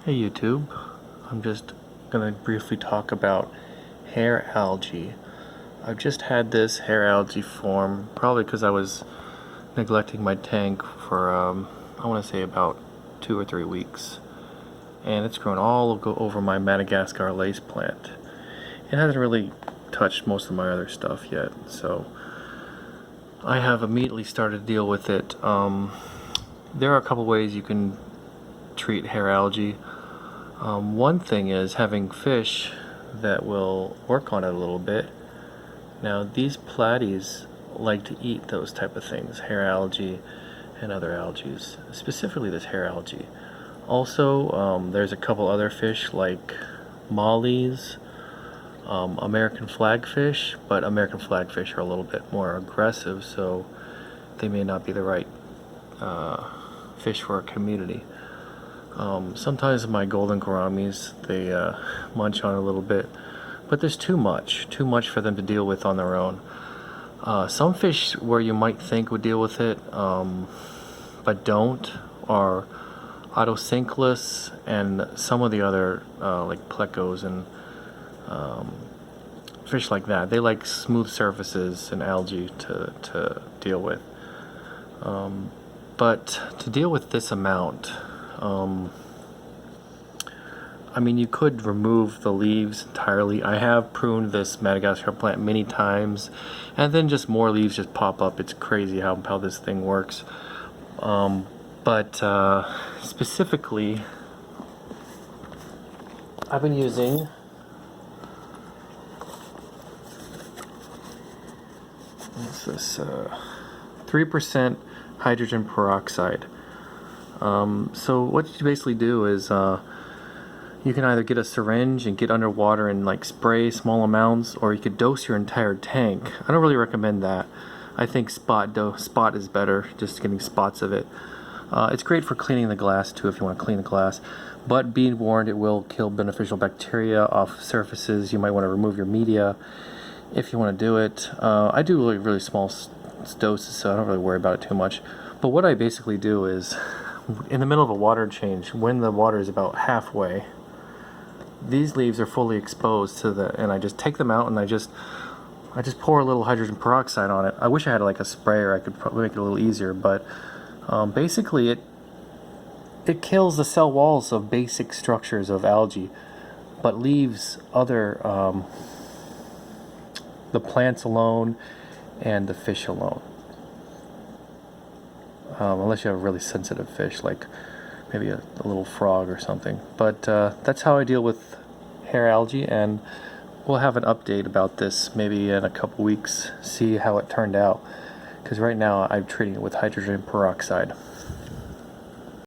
Hey YouTube, I'm just going to briefly talk about hair algae. I've just had this hair algae form, probably because I was neglecting my tank for, I want to say about 2 or 3 weeks. And it's grown all over my Madagascar lace plant. It hasn't really touched most of my other stuff yet, so I have immediately started to deal with it. There are a couple ways you can treat hair algae. One thing is having fish that will work on it a little bit. Now these platies like to eat those type of things, hair algae and other algae, specifically this hair algae. Also, there's a couple other fish like mollies, American flagfish, but American flagfish are a little bit more aggressive, so they may not be the right fish for a community. Sometimes my golden gouramis, they munch on a little bit, but there's too much for them to deal with on their own. Some fish where you might think would deal with it, but don't, are Otocinclus and some of the other like plecos and fish like that. They like smooth surfaces and algae to deal with. But to deal with this amount, I mean, you could remove the leaves entirely. I have pruned this Madagascar plant many times, and then just more leaves just pop up. It's crazy how this thing works. But specifically, I've been using what's this? 3% hydrogen peroxide. So what you basically do is you can either get a syringe and get underwater and like spray small amounts, or you could dose your entire tank. I don't really recommend that. I think spot is better, just getting spots of it. It's great for cleaning the glass too if you want to clean the glass, but be warned, it will kill beneficial bacteria off surfaces. You might want to remove your media if you want to do it. I do really small doses, so I don't really worry about it too much. But what I basically do is, in the middle of a water change, when the water is about halfway, these leaves are fully exposed to and I just take them out and I just pour a little hydrogen peroxide on it. I wish I had like a sprayer. I could probably make it a little easier, but basically it kills the cell walls of basic structures of algae, but leaves other the plants alone and the fish alone. Unless you have a really sensitive fish, like maybe a little frog or something. But that's how I deal with hair algae, and we'll have an update about this maybe in a couple weeks, see how it turned out. Because right now I'm treating it with hydrogen peroxide.